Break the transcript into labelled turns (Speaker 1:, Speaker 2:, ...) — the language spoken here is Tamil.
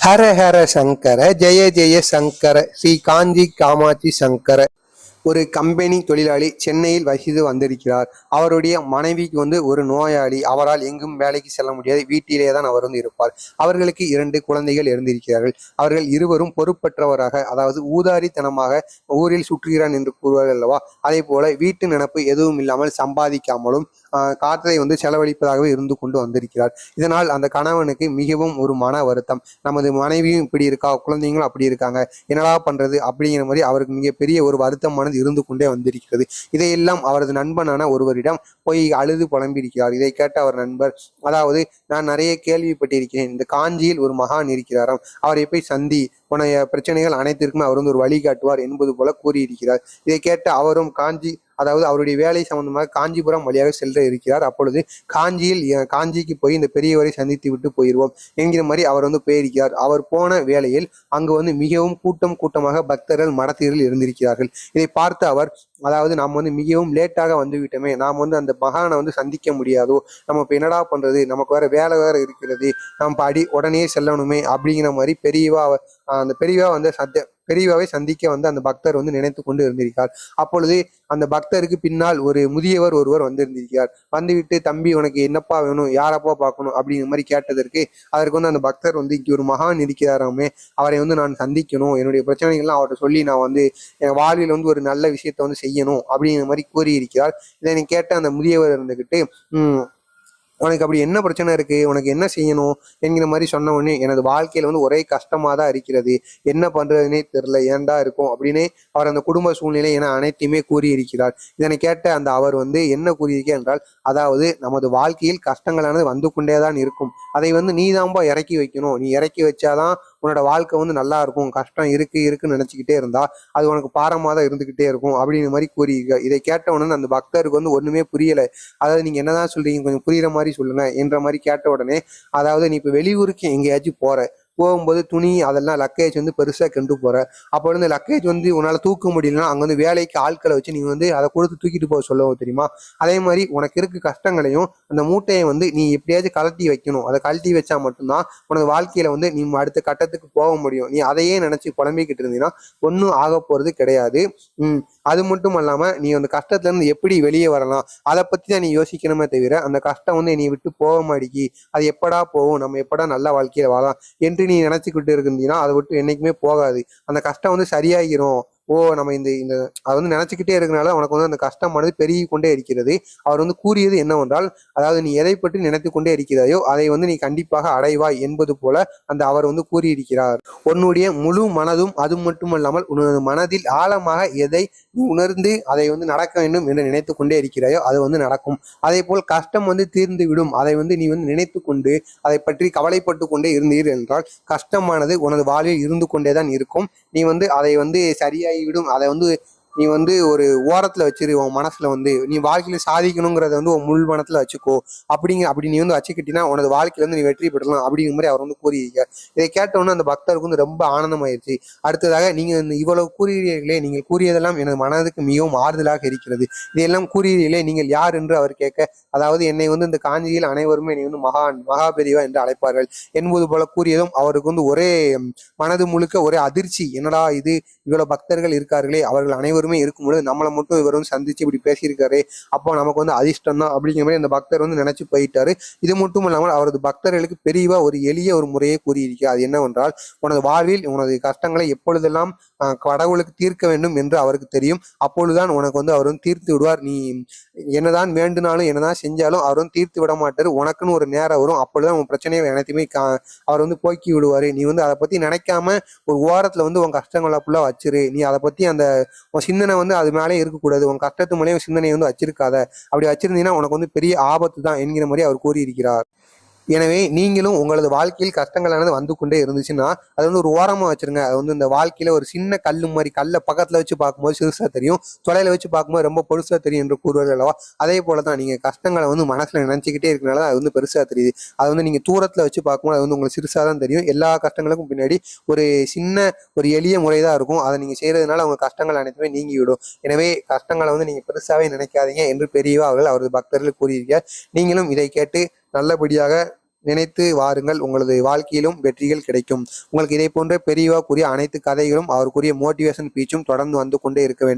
Speaker 1: ஹர ஹர சங்கர ஜெய ஜெய சங்கர ஸ்ரீ காஞ்சி காமாட்சி சங்கர. ஒரு கம்பெனி தொழிலாளி சென்னையில் வசித்து வந்திருக்கிறார். அவருடைய மனைவிக்கு ஒரு நோயாளி. அவரால் எங்கும் வேலைக்கு செல்ல முடியாது. வீட்டிலே தான் அவர் இருப்பார். அவர்களுக்கு 2 குழந்தைகள் இருந்திருக்கிறார்கள். அவர்கள் இருவரும் பொறுப்பற்றவராக, அதாவது ஊதாரித்தனமாக ஊரில் சுற்றுகிறான் என்று கூறுவார்கள் அல்லவா, அதே போல வீட்டு நினப்பு எதுவும் இல்லாமல் சம்பாதிக்காமலும் காற்றை செலவழிப்பதாகவே இருந்து கொண்டு வந்திருக்கிறார். இதனால் அந்த கணவனுக்கு மிகவும் ஒரு மன வருத்தம். நமது மனைவியும் இப்படி இருக்கா, குழந்தைங்களும் அப்படி இருக்காங்க, என்னடா பண்றது அப்படிங்கிற மாதிரி அவருக்கு மிகப்பெரிய ஒரு வருத்தமானது இருந்து கொண்டே வந்திருக்கிறது. இதையெல்லாம் அவரது நண்பனான ஒருவரிடம் போய் அழுது புலம்பியிருக்கிறார். இதை கேட்ட அவர் நண்பர், அதாவது நான் நிறைய கேள்விப்பட்டிருக்கிறேன், இந்த காஞ்சியில் ஒரு மகான் இருக்கிறாராம், அவரை போய் சந்தி, உன்னைய பிரச்சனைகள் அனைத்திற்குமே அவர் ஒரு வழி காட்டுவார் என்பது போல கூறியிருக்கிறார். இதை கேட்ட அவரும் காஞ்சி, அதாவது அவருடைய வேலை சம்பந்தமாக காஞ்சிபுரம் வழியாக செல்ல இருக்கிறார். அப்பொழுது காஞ்சிக்கு போய் இந்த பெரியவரை சந்தித்து விட்டு போயிடுவோம் என்கிற மாதிரி அவர் போயிருக்கிறார். அவர் போன வேளையில் அங்கு மிகவும் கூட்டமாக பக்தர்கள் மடத்தீரில் இருந்திருக்கிறார்கள். இதை பார்த்து அவர், அதாவது நாம் மிகவும் லேட்டாக வந்து விட்டோமே, நாம் அந்த மகானை சந்திக்க முடியாதோ, நம்ம இப்போ என்னடா பண்றது, நமக்கு வேற வேலை வேற இருக்கிறது, நம்ம உடனே செல்லணுமே அப்படிங்கிற மாதிரி பெரியவாவை சந்திக்க அந்த பக்தர் நினைத்து கொண்டு இருந்திருக்கார். அப்பொழுது அந்த பக்தருக்கு பின்னால் ஒரு முதியவர் ஒருவர் வந்திருந்திருக்கிறார். வந்துவிட்டு, தம்பி உனக்கு என்னப்பா வேணும், யாரப்பா பார்க்கணும் அப்படிங்கிற மாதிரி கேட்டதற்கு, அதற்கு அந்த பக்தர் இங்கே ஒரு மகான் இருக்கிறாராமே, அவரை நான் சந்திக்கணும், என்னுடைய பிரச்சனைகள்லாம் அவர்கிட்ட சொல்லி நான் என் வாழ்வில் ஒரு நல்ல விஷயத்த செய்யணும் அப்படிங்கிற மாதிரி கூறியிருக்கிறார். இதை கேட்ட அந்த முதியவர் இருந்துகிட்டு, உனக்கு அப்படி என்ன பிரச்சனை இருக்கு, உனக்கு என்ன செய்யணும் என்கிற மாதிரி சொன்ன உடனே, எனது வாழ்க்கையில ஒரே கஷ்டமா தான் இருக்கிறது, என்ன பண்றதுன்னே தெரியல, ஏன்டா இருக்கும் அப்படின்னு அவர் அந்த குடும்ப சூழ்நிலை என அனைத்தையுமே கூறியிருக்கிறார். இதனை கேட்ட அந்த அவர் என்ன கூறியிருக்கிறார் என்றால், அதாவது நமது வாழ்க்கையில் கஷ்டங்களானது வந்து கொண்டேதான் இருக்கும், அதை நீ தான்பா இறக்கி வைக்கணும், நீ இறக்கி வச்சாதான் உன்னோட வாழ்க்கை நல்லா இருக்கும், கஷ்டம் இருக்குன்னு நினைச்சுக்கிட்டே இருந்தா அது உனக்கு பாரமா தான் இருந்துகிட்டே இருக்கும் அப்படிங்கிற மாதிரி கூறியிருக்கார். இதை கேட்ட உடனே அந்த பக்தருக்கு ஒண்ணுமே புரியல. அதாவது நீங்க என்னதான் சொல்றீங்க, கொஞ்சம் புரியுற மாதிரி சொல்லுங்க என்ற மாதிரி கேட்ட உடனே, அதாவது நீ இப்ப வெளியூருக்கு எங்கேயாச்சும் போகும்போது துணி அதெல்லாம் லக்கேஜ் பெருசா கொண்டு போற, அப்போ லக்கேஜ் உன்னால தூக்க முடியலன்னா அங்க வேலைக்கு ஆட்களை வச்சு நீ அதை கொடுத்து தூக்கிட்டு போக சொல்லுவோம் தெரியுமா, அதே மாதிரி உனக்கு இருக்க கஷ்டங்களையும் அந்த மூட்டையை நீ எப்படியாச்சும் கழட்டி வைக்கணும், அதை கழட்டி வச்சா மட்டும்தான் உனது வாழ்க்கையில நீ அடுத்த கட்டத்துக்கு போக முடியும், நீ அதையே நினைச்சு புலம்பிக்கிட்டு இருந்தீங்கன்னா ஒன்னும் ஆக போறது கிடையாது. அது மட்டும் இல்லாம நீ அந்த கஷ்டத்துல இருந்து எப்படி வெளியே வரலாம் அதை பத்தி தான் நீ யோசிக்கணுமே தவிர, அந்த கஷ்டம் நீ விட்டு போக மாட்டேங்கி, அது எப்படா போகும், நம்ம எப்படா நல்ல வாழ்க்கையில வாழலாம் என்று நீ நினைச்சுக்கிட்டு இருந்தீங்கன்னா அதை விட்டு என்னைக்குமே போகாது. அந்த கஷ்டம் சரியாகிரும். நம்ம இந்த அதை நினைச்சுக்கிட்டே இருக்கனால உனக்கு அந்த கஷ்டமானது பெருகி கொண்டே இருக்கிறது. அவர் கூறியது என்னவென்றால், அதாவது நீ எதை பற்றி நினைத்து கொண்டே இருக்கிறாயோ அதை நீ கண்டிப்பாக அடைவாய் என்பது போல அவர் கூறியிருக்கிறார். உன்னுடைய முழு மனதும், அது மட்டுமல்லாமல் உனது மனதில் ஆழமாக எதை நீ உணர்ந்து அதை நடக்க வேண்டும் என்று நினைத்து கொண்டே இருக்கிறாயோ அது நடக்கும். அதே போல் கஷ்டம் தீர்ந்து விடும், அதை நீ நினைத்து கொண்டு அதை பற்றி கவலைப்பட்டு கொண்டே இருந்தீர்கள் என்றால் கஷ்டமானது உனது வாழ்வில் இருந்து கொண்டேதான் இருக்கும். நீ அதை சரியாகிவிடும். அதை நீ ஒரு ஓரத்துல வச்சிரு, உன் மனசுல நீ வாழ்க்கையில சாதிக்கணுங்கிறத உன் முள் மனத்துல வச்சுக்கோ, அப்படி நீ வச்சுக்கிட்டீங்கன்னா உனது வாழ்க்கையில நீ வெற்றி பெறலாம் அப்படிங்கிற மாதிரி அவர் கூறியிருக்கார். இதை கேட்டவுடனே அந்த பக்தருக்கு ரொம்ப ஆனந்தமாயிருச்சு. அடுத்ததாக, நீங்க இவ்வளவு கூறுகிறீர்களே, நீங்கள் கூறியதெல்லாம் எனது மனதுக்கு மிகவும் ஆறுதலாக இருக்கிறது, இதையெல்லாம் கூறுகிறீர்களே, நீங்கள் யார் என்று அவர் கேட்க, அதாவது என்னை இந்த காஞ்சியில் அனைவருமே நீ மகாபெரிவா என்று அழைப்பார்கள் என்பது போல கூறியதும் அவருக்கு ஒரே மனது முழுக்க ஒரே அதிர்ச்சி. என்னடா இது, இவ்வளவு பக்தர்கள் இருக்கார்களே, அவர்கள் அனைவரும் இருக்கும்போது நம்மளை மட்டும் இவர் சந்திச்சு இப்படி பேசியிருக்காரு, அப்போ நமக்கு அதிர்ஷ்டம் தான் அப்படிங்கிற மாதிரி அந்த பக்தர் நினைச்சு போயிட்டாரு. இது மட்டும் இல்லாமல் அவரது பக்தர்களுக்கு பெரியவா ஒரு எளிய ஒரு முறையை கூறியிருக்கிறார். அது என்னவென்றால், உனது வாழ்வில் உனது கஷ்டங்களை எப்பொழுதெல்லாம் கடவுளுக்கு தீர்க்க வேண்டும் என்று அவருக்கு தெரியும், அப்பொழுதுதான் உனக்கு அவர் தீர்த்து விடுவார். நீ என்னதான் வேண்டுனாலும் என்னதான் செஞ்சாலும் அவர் தீர்த்து விட மாட்டாரு. உனக்குன்னு ஒரு நேரம் வரும், அப்பொழுதுதான் உன் பிரச்சனையை அனைத்துமே அவர் போக்கி விடுவாரு. நீ அதை பத்தி நினைக்காம ஒரு ஓரத்துல உன் கஷ்டங்களை ஃபுல்லா வச்சிரு. நீ அதை பத்தி அந்த சிந்தனை அது மேலே இருக்கக்கூடாது, உன் கஷ்டத்து மேலேயும் சிந்தனையை வச்சிருக்காத, அப்படி வச்சிருந்தீங்கன்னா உனக்கு பெரிய ஆபத்து தான் என்கிற மாதிரி அவர் கூறியிருக்கிறார். எனவே நீங்களும் உங்களது வாழ்க்கையில் கஷ்டங்களானது வந்து கொண்டே இருந்துச்சுன்னா அது ஒரு ஓரமா வச்சிருங்க. அது இந்த வாழ்க்கையில ஒரு சின்ன கல்லு மாதிரி, கல்லை பக்கத்துல வச்சு பார்க்கும்போது சிறுசா தெரியும், தொலைல வச்சு பார்க்கும்போது ரொம்ப பெருசா தெரியும் என்று கூறுவார்கள் அல்லவா, அதே போலதான் நீங்க கஷ்டங்களை மனசுல நினைச்சுக்கிட்டே இருக்கனால அது பெருசா தெரியுது. அது நீங்க தூரத்துல வச்சு பார்க்கும்போது அது உங்களுக்கு சிறுசா தான் தெரியும். எல்லா கஷ்டங்களுக்கும் பின்னாடி ஒரு சின்ன ஒரு எளிய முறைதான் இருக்கும். அதை நீங்க செய்யறதுனால உங்க கஷ்டங்கள் அனைத்துமே நீங்கிவிடும். எனவே கஷ்டங்களை நீங்க பெருசாவே நினைக்காதீங்க என்று பெரியவா அவர்கள் அவரது பக்தர்கள் கூறியிருக்கார். நீங்களும் இதை கேட்டு நல்லபடியாக நினைத்து வாருங்கள், உங்களது வாழ்க்கையிலும் வெற்றிகள் கிடைக்கும். உங்களுக்கு இதை போன்ற பெரியவா கூறிய அனைத்து கதைகளும் அவர் கூறிய மோட்டிவேஷன் ஸ்பீச்சும் தொடர்ந்து வந்து கொண்டே இருக்க வேண்டும்.